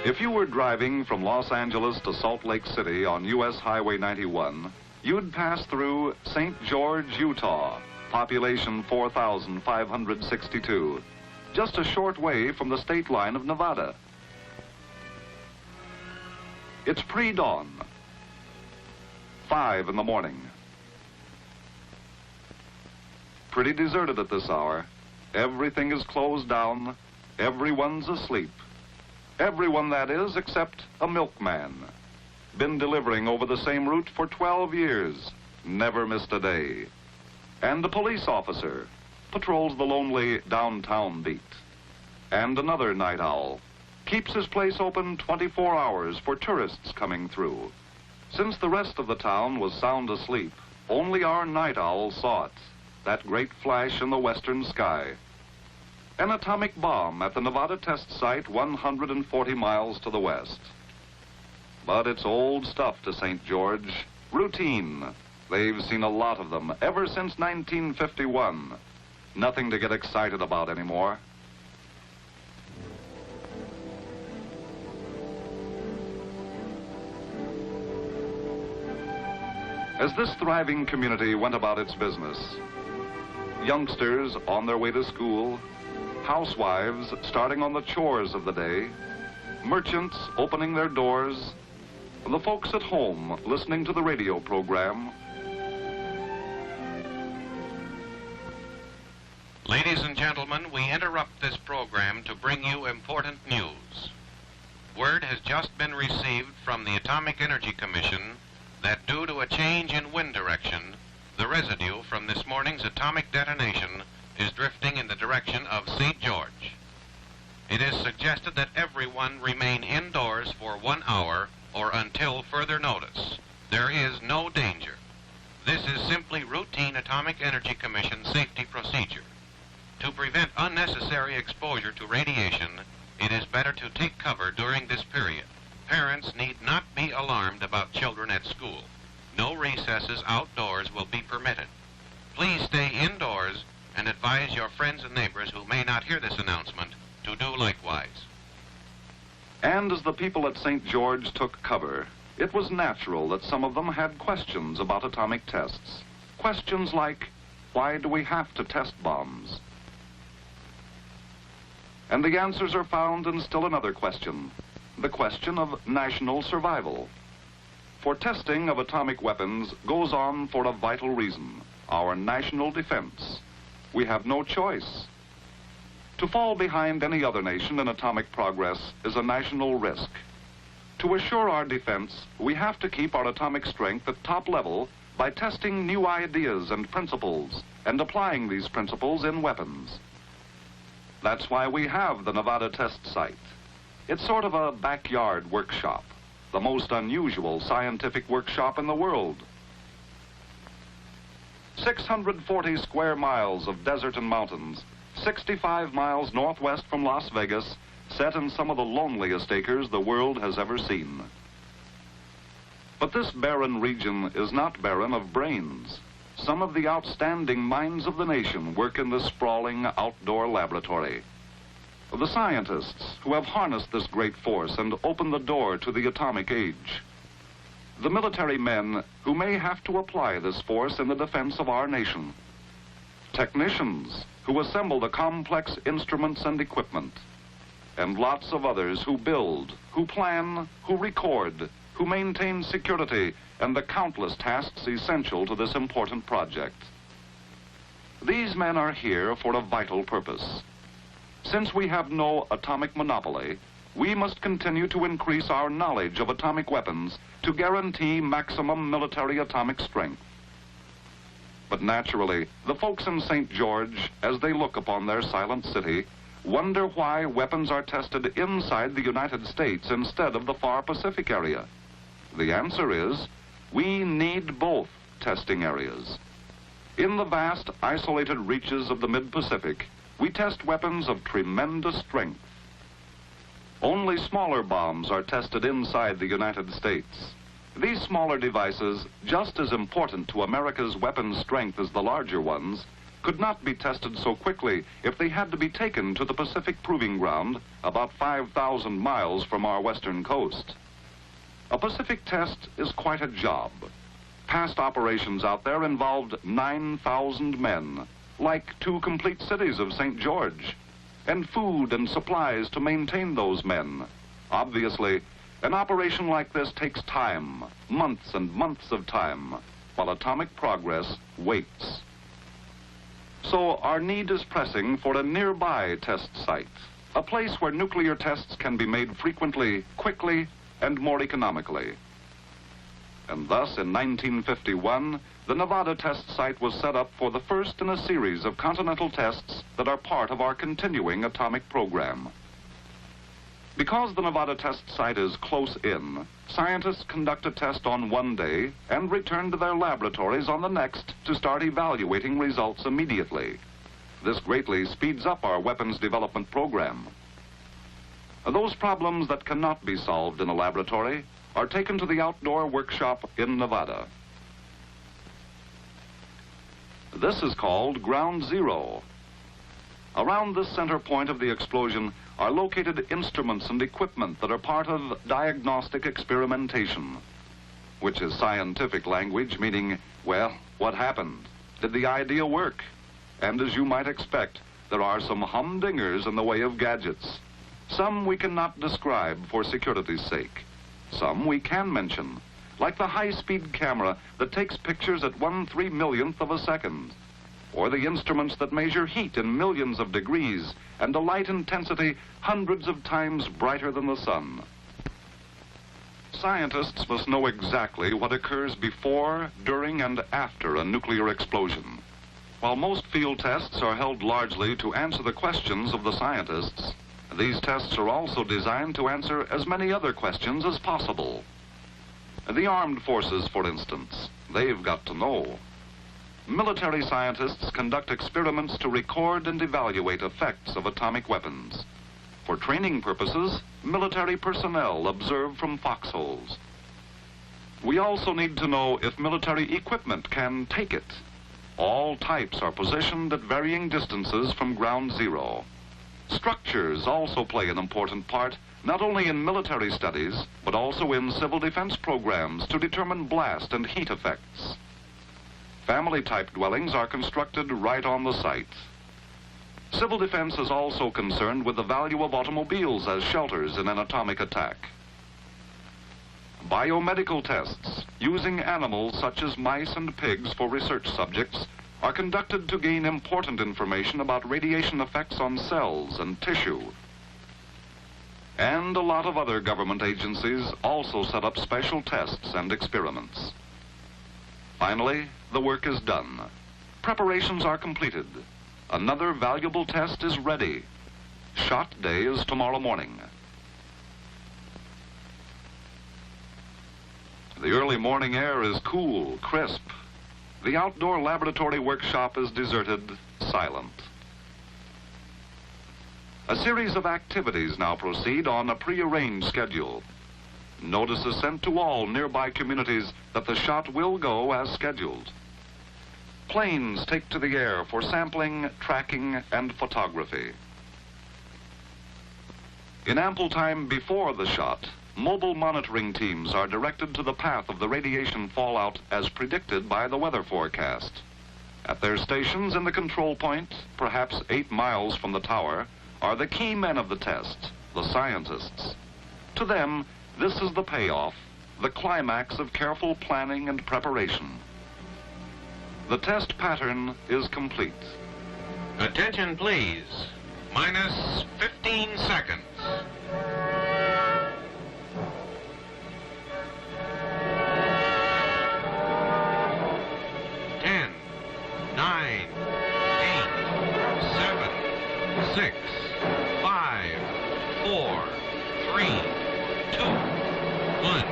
If you were driving from Los Angeles to Salt Lake City on U.S. Highway 91, you'd pass through St. George, Utah, population 4,562, just a short way from the state line of Nevada. It's pre-dawn, 5 in the morning. Pretty deserted at this hour. Everything is closed down. Everyone's asleep. Everyone, that is, except a milkman. Been delivering over the same route for 12 years. Never missed a day. And a police officer patrols the lonely downtown beat. And another night owl keeps his place open 24 hours for tourists coming through. Since the rest of the town was sound asleep, only our night owl saw it, that great flash in the western sky. An atomic bomb at the Nevada test site 140 miles to the west. But it's old stuff to St. George. Routine. They've seen a lot of them ever since 1951. Nothing to get excited about anymore. As this thriving community went about its business, youngsters on their way to school, housewives starting on the chores of the day, merchants opening their doors, the folks at home listening to the radio program. Ladies and gentlemen, we interrupt this program to bring you important news. Word has just been received from the Atomic Energy Commission that due to a change in wind direction, the residue from this morning's atomic detonation is drifting in the direction of St. George. It is suggested that everyone remain indoors for 1 hour or until further notice. There is no danger. This is simply routine Atomic Energy Commission safety procedure. To prevent unnecessary exposure to radiation, it is better to take cover during this period. Parents need not be alarmed about children at school. No recesses outdoors will be permitted. Please stay indoors and advise your friends and neighbors who may not hear this announcement to do likewise. And as the people at St. George took cover, it was natural that some of them had questions about atomic tests. Questions like, why do we have to test bombs? And the answers are found in still another question, the question of national survival. For testing of atomic weapons goes on for a vital reason, our national defense. We have no choice. To fall behind any other nation in atomic progress is a national risk. To assure our defense, we have to keep our atomic strength at top level by testing new ideas and principles and applying these principles in weapons. That's why we have the Nevada test site. It's sort of a backyard workshop, the most unusual scientific workshop in the world. 640 square miles of desert and mountains, 65 miles northwest from Las Vegas, set in some of the loneliest acres the world has ever seen. But this barren region is not barren of brains. Some of the outstanding minds of the nation work in this sprawling outdoor laboratory. The scientists who have harnessed this great force and opened the door to the atomic age. The military men who may have to apply this force in the defense of our nation. Technicians who assemble the complex instruments and equipment. And lots of others who build, who plan, who record, who maintain security, and the countless tasks essential to this important project. These men are here for a vital purpose. Since we have no atomic monopoly, we must continue to increase our knowledge of atomic weapons to guarantee maximum military atomic strength. But naturally, the folks in St. George, as they look upon their silent city, wonder why weapons are tested inside the United States instead of the far Pacific area. The answer is, we need both testing areas. In the vast, isolated reaches of the mid-Pacific, we test weapons of tremendous strength. Only smaller bombs are tested inside the United States. These smaller devices, just as important to America's weapons strength as the larger ones, could not be tested so quickly if they had to be taken to the Pacific Proving Ground about 5,000 miles from our western coast. A Pacific test is quite a job. Past operations out there involved 9,000 men, like 2 complete cities of St. George, and food and supplies to maintain those men. Obviously, an operation like this takes time, months and months of time, while atomic progress waits. So our need is pressing for a nearby test site, a place where nuclear tests can be made frequently, quickly, and more economically. And thus, in 1951, the Nevada test site was set up for the first in a series of continental tests that are part of our continuing atomic program. Because the Nevada test site is close in, scientists conduct a test on one day and return to their laboratories on the next to start evaluating results immediately. This greatly speeds up our weapons development program. Those problems that cannot be solved in a laboratory are taken to the outdoor workshop in Nevada. This is called Ground Zero. Around this center point of the explosion are located instruments and equipment that are part of diagnostic experimentation, which is scientific language meaning, well, what happened? Did the idea work? And as you might expect, there are some humdingers in the way of gadgets. Some we cannot describe for security's sake. Some we can mention, like the high-speed camera that takes pictures at 1/3 of a second, or the instruments that measure heat in millions of degrees and a light intensity hundreds of times brighter than the sun. Scientists must know exactly what occurs before, during, and after a nuclear explosion. While most field tests are held largely to answer the questions of the scientists, these tests are also designed to answer as many other questions as possible. The armed forces, for instance, they've got to know. Military scientists conduct experiments to record and evaluate effects of atomic weapons. For training purposes, military personnel observe from foxholes. We also need to know if military equipment can take it. All types are positioned at varying distances from ground zero. Structures also play an important part, not only in military studies, but also in civil defense programs to determine blast and heat effects. Family-type dwellings are constructed right on the site. Civil defense is also concerned with the value of automobiles as shelters in an atomic attack. Biomedical tests, using animals such as mice and pigs for research subjects, are conducted to gain important information about radiation effects on cells and tissue. And a lot of other government agencies also set up special tests and experiments. Finally, the work is done. Preparations are completed. Another valuable test is ready. Shot day is tomorrow morning. The early morning air is cool, crisp. The outdoor laboratory workshop is deserted, silent. A series of activities now proceed on a prearranged schedule. Notice is sent to all nearby communities that the shot will go as scheduled. Planes take to the air for sampling, tracking, and photography. In ample time before the shot, mobile monitoring teams are directed to the path of the radiation fallout as predicted by the weather forecast. At their stations in the control point, perhaps 8 miles from the tower, are the key men of the test, the scientists. To them, this is the payoff, the climax of careful planning and preparation. The test pattern is complete. Attention, please. Minus 15 seconds. 10, 9, 8, 7, 6, 5, 4, 3, 2, 1.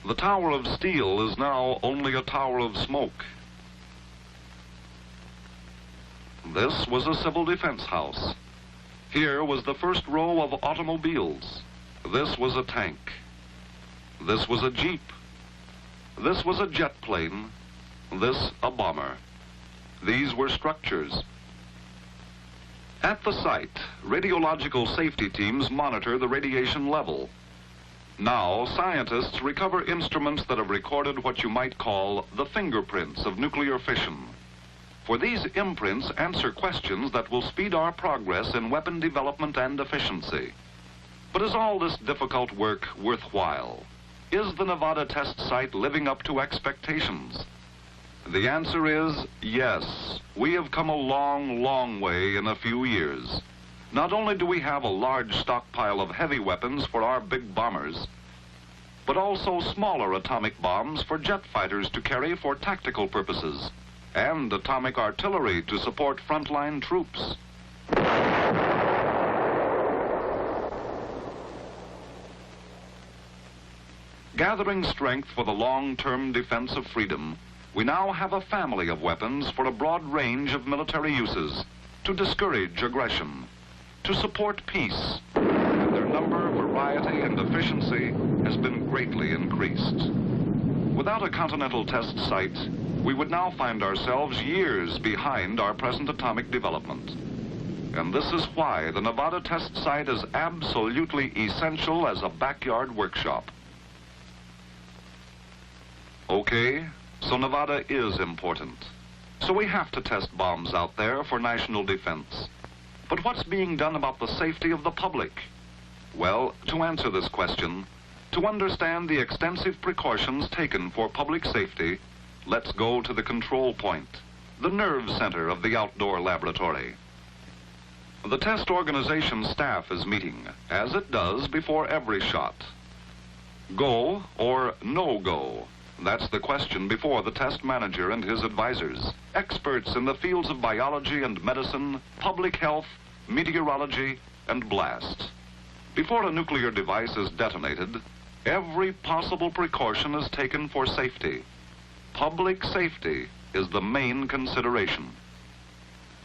The tower of steel is now only a tower of smoke. This was a civil defense house. Here was the first row of automobiles. This was a tank. This was a jeep. This was a jet plane. This a bomber. These were structures. At the site, radiological safety teams monitor the radiation level. Now, scientists recover instruments that have recorded what you might call the fingerprints of nuclear fission. For these imprints answer questions that will speed our progress in weapon development and efficiency. But is all this difficult work worthwhile? Is the Nevada test site living up to expectations? The answer is yes. We have come a long, long way in a few years. Not only do we have a large stockpile of heavy weapons for our big bombers, but also smaller atomic bombs for jet fighters to carry for tactical purposes, and atomic artillery to support frontline troops. Gathering strength for the long-term defense of freedom, we now have a family of weapons for a broad range of military uses, to discourage aggression, to support peace, and their number, variety, and efficiency has been greatly increased. Without a continental test site, we would now find ourselves years behind our present atomic development. And this is why the Nevada test site is absolutely essential as a backyard workshop. Okay, so Nevada is important. So we have to test bombs out there for national defense. But what's being done about the safety of the public? Well, to answer this question, to understand the extensive precautions taken for public safety, let's go to the control point, the nerve center of the outdoor laboratory. The test organization staff is meeting, as it does before every shot. Go or no go? That's the question before the test manager and his advisors, experts in the fields of biology and medicine, public health, meteorology, and blast. Before a nuclear device is detonated, every possible precaution is taken for safety. Public safety is the main consideration.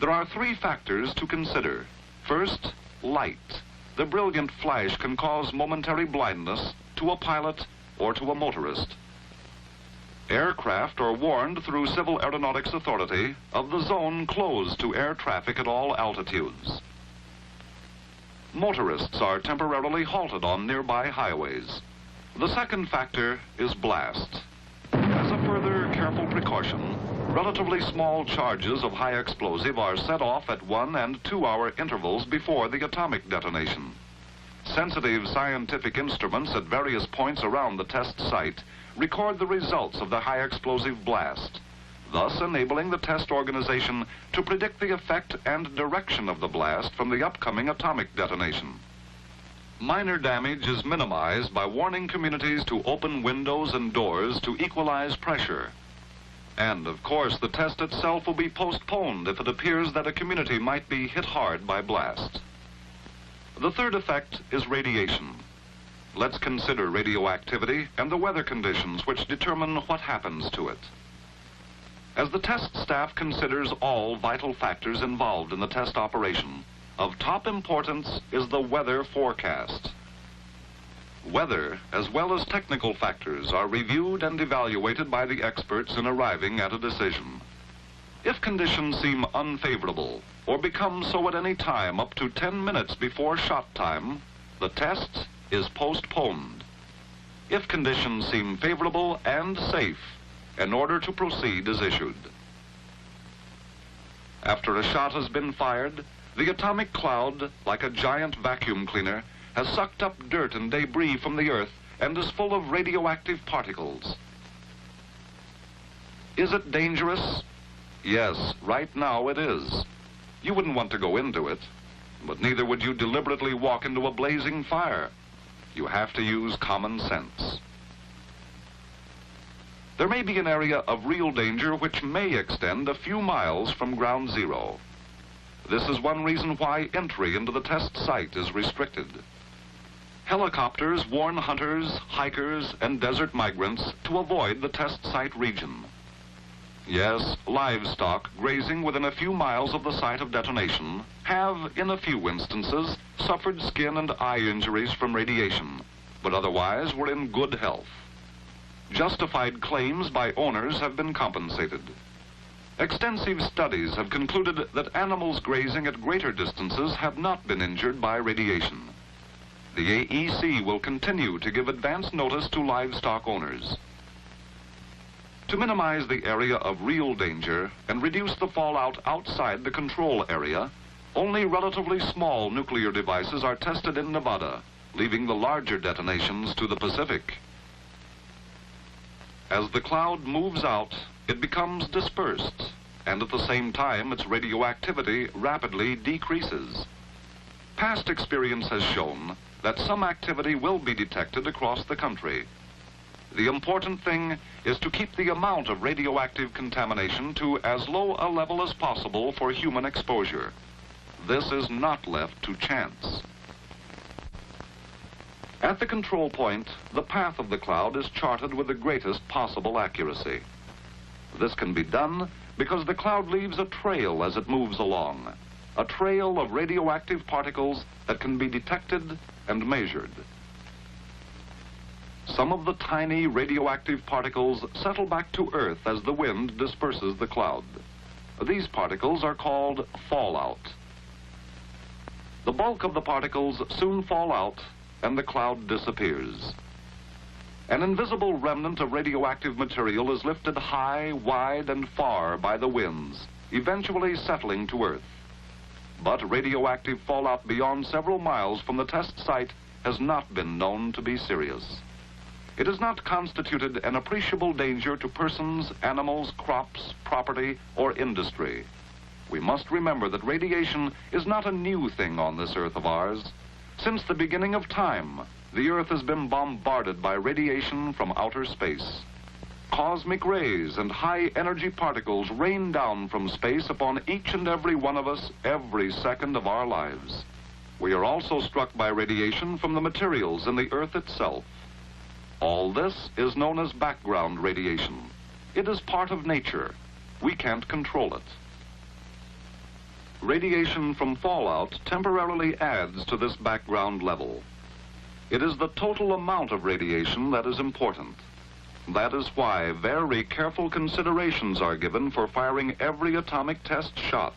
There are three factors to consider. First, light. The brilliant flash can cause momentary blindness to a pilot or to a motorist. Aircraft are warned through Civil Aeronautics Authority of the zone closed to air traffic at all altitudes. Motorists are temporarily halted on nearby highways. The second factor is blast. As a further careful precaution, relatively small charges of high explosive are set off at 1 and 2 hour intervals before the atomic detonation. Sensitive scientific instruments at various points around the test site record the results of the high explosive blast, thus enabling the test organization to predict the effect and direction of the blast from the upcoming atomic detonation. Minor damage is minimized by warning communities to open windows and doors to equalize pressure. And, of course, the test itself will be postponed if it appears that a community might be hit hard by blast. The third effect is radiation. Let's consider radioactivity and the weather conditions which determine what happens to it. As the test staff considers all vital factors involved in the test operation, of top importance is the weather forecast. Weather, as well as technical factors, are reviewed and evaluated by the experts in arriving at a decision. If conditions seem unfavorable, or become so at any time up to 10 minutes before shot time, the test is postponed. If conditions seem favorable and safe, an order to proceed is issued. After a shot has been fired, the atomic cloud, like a giant vacuum cleaner, has sucked up dirt and debris from the Earth and is full of radioactive particles. Is it dangerous? Yes, right now it is. You wouldn't want to go into it, but neither would you deliberately walk into a blazing fire. You have to use common sense. There may be an area of real danger which may extend a few miles from ground zero. This is one reason why entry into the test site is restricted. Helicopters warn hunters, hikers, and desert migrants to avoid the test site region. Yes, livestock grazing within a few miles of the site of detonation have, in a few instances, suffered skin and eye injuries from radiation, but otherwise were in good health. Justified claims by owners have been compensated. Extensive studies have concluded that animals grazing at greater distances have not been injured by radiation. The AEC will continue to give advance notice to livestock owners. To minimize the area of real danger and reduce the fallout outside the control area, only relatively small nuclear devices are tested in Nevada, leaving the larger detonations to the Pacific. As the cloud moves out, it becomes dispersed, and at the same time its radioactivity rapidly decreases. Past experience has shown that some activity will be detected across the country. The important thing is to keep the amount of radioactive contamination to as low a level as possible for human exposure. This is not left to chance. At the control point, the path of the cloud is charted with the greatest possible accuracy. This can be done because the cloud leaves a trail as it moves along, a trail of radioactive particles that can be detected and measured. Some of the tiny radioactive particles settle back to Earth as the wind disperses the cloud. These particles are called fallout. The bulk of the particles soon fall out and the cloud disappears. An invisible remnant of radioactive material is lifted high, wide, and far by the winds, eventually settling to Earth. But radioactive fallout beyond several miles from the test site has not been known to be serious. It has not constituted an appreciable danger to persons, animals, crops, property, or industry. We must remember that radiation is not a new thing on this Earth of ours. Since the beginning of time, the Earth has been bombarded by radiation from outer space. Cosmic rays and high-energy particles rain down from space upon each and every one of us every second of our lives. We are also struck by radiation from the materials in the Earth itself. All this is known as background radiation. It is part of nature. We can't control it. Radiation from fallout temporarily adds to this background level. It is the total amount of radiation that is important. That is why very careful considerations are given for firing every atomic test shot,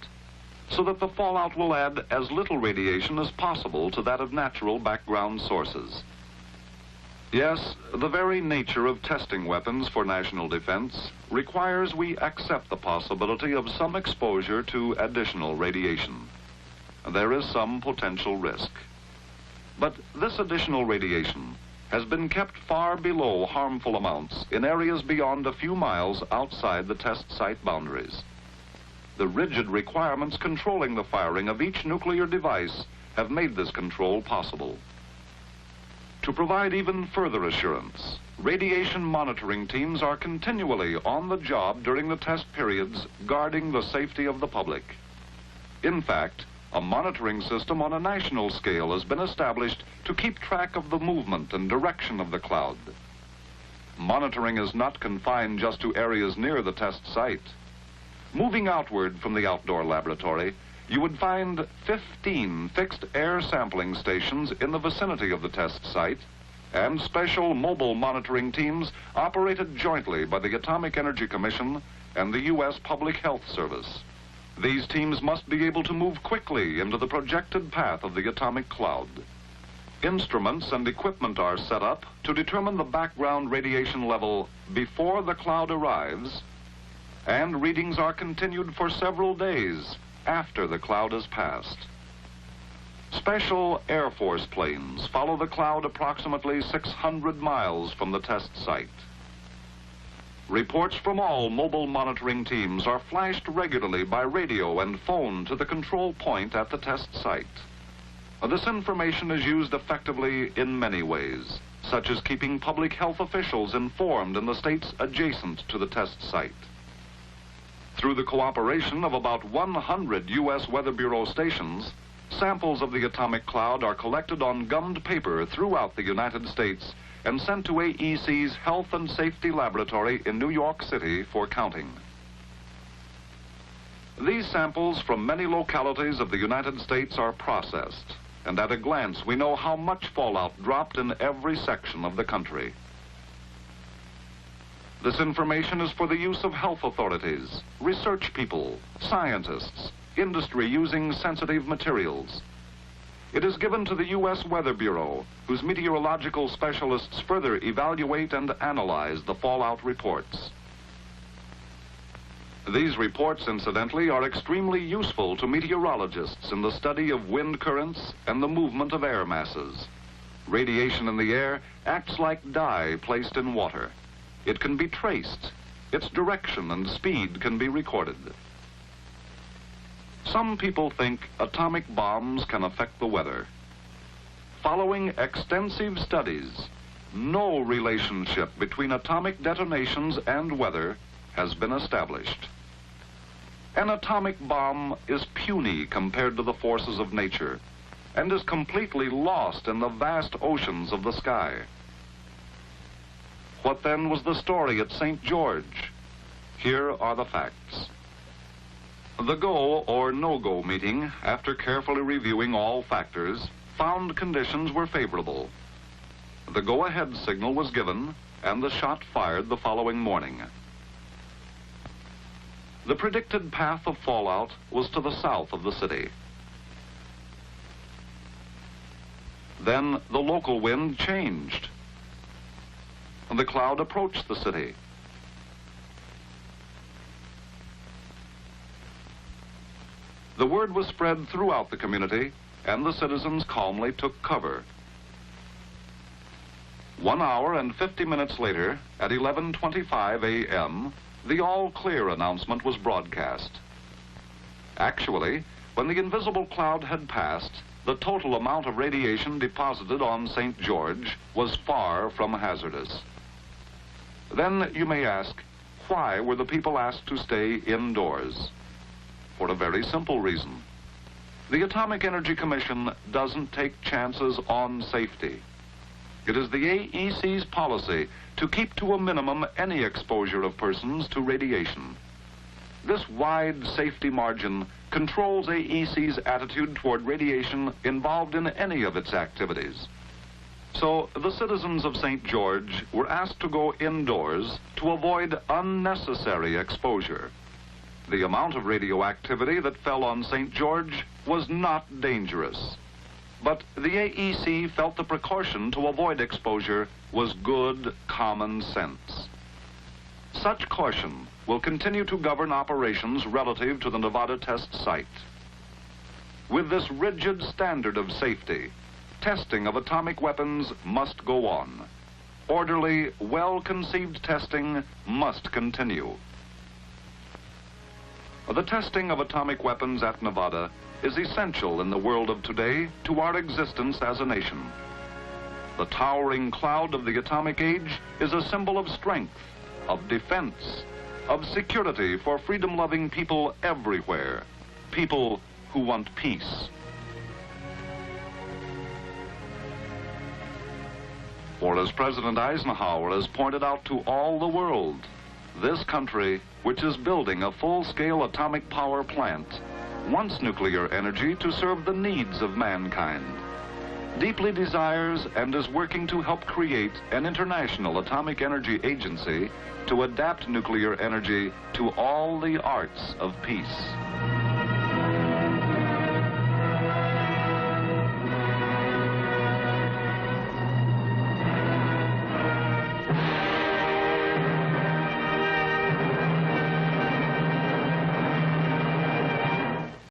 so that the fallout will add as little radiation as possible to that of natural background sources. Yes, the very nature of testing weapons for national defense requires we accept the possibility of some exposure to additional radiation. There is some potential risk. But this additional radiation has been kept far below harmful amounts in areas beyond a few miles outside the test site boundaries. The rigid requirements controlling the firing of each nuclear device have made this control possible. To provide even further assurance, radiation monitoring teams are continually on the job during the test periods, guarding the safety of the public. In fact, a monitoring system on a national scale has been established to keep track of the movement and direction of the cloud. Monitoring is not confined just to areas near the test site. Moving outward from the outdoor laboratory, you would find 15 fixed air sampling stations in the vicinity of the test site, and special mobile monitoring teams operated jointly by the Atomic Energy Commission and the U.S. Public Health Service. These teams must be able to move quickly into the projected path of the atomic cloud. Instruments and equipment are set up to determine the background radiation level before the cloud arrives, and readings are continued for several days after the cloud has passed. Special Air Force planes follow the cloud approximately 600 miles from the test site. Reports from all mobile monitoring teams are flashed regularly by radio and phone to the control point at the test site. This information is used effectively in many ways, such as keeping public health officials informed in the states adjacent to the test site. Through the cooperation of about 100 U.S. Weather Bureau stations, Samples of the atomic cloud are collected on gummed paper throughout the United States and sent to AEC's Health and Safety Laboratory in New York City for counting. These samples from many localities of the United States are processed, and at a glance we know how much fallout dropped in every section of the country. This information is for the use of health authorities, research people, scientists, industry using sensitive materials. It is given to the U.S. Weather Bureau, whose meteorological specialists further evaluate and analyze the fallout reports. These reports, incidentally, are extremely useful to meteorologists in the study of wind currents and the movement of air masses. Radiation in the air acts like dye placed in water. It can be traced. Its direction and speed can be recorded. Some people think atomic bombs can affect the weather. Following extensive studies, no relationship between atomic detonations and weather has been established. An atomic bomb is puny compared to the forces of nature and is completely lost in the vast oceans of the sky. What then was the story at St. George? Here are the facts. The go or no-go meeting, after carefully reviewing all factors, found conditions were favorable. The go-ahead signal was given and the shot fired the following morning. The predicted path of fallout was to the south of the city. Then the local wind changed. The cloud approached the city. The word was spread throughout the community, and the citizens calmly took cover. 1 hour and 50 minutes later, at 11:25 a.m., the all-clear announcement was broadcast. Actually, when the invisible cloud had passed, the total amount of radiation deposited on St. George was far from hazardous. Then you may ask, why were the people asked to stay indoors? For a very simple reason. The Atomic Energy Commission doesn't take chances on safety. It is the AEC's policy to keep to a minimum any exposure of persons to radiation. This wide safety margin controls AEC's attitude toward radiation involved in any of its activities. So the citizens of St. George were asked to go indoors to avoid unnecessary exposure. The amount of radioactivity that fell on St. George was not dangerous. But the AEC felt the precaution to avoid exposure was good common sense. Such caution will continue to govern operations relative to the Nevada test site. With this rigid standard of safety, testing of atomic weapons must go on. Orderly, well-conceived testing must continue. The testing of atomic weapons at Nevada is essential in the world of today to our existence as a nation. The towering cloud of the atomic age is a symbol of strength, of defense, of security for freedom-loving people everywhere, people who want peace. For as President Eisenhower has pointed out to all the world, this country, which is building a full-scale atomic power plant, wants nuclear energy to serve the needs of mankind, deeply desires and is working to help create an international atomic energy agency to adapt nuclear energy to all the arts of peace.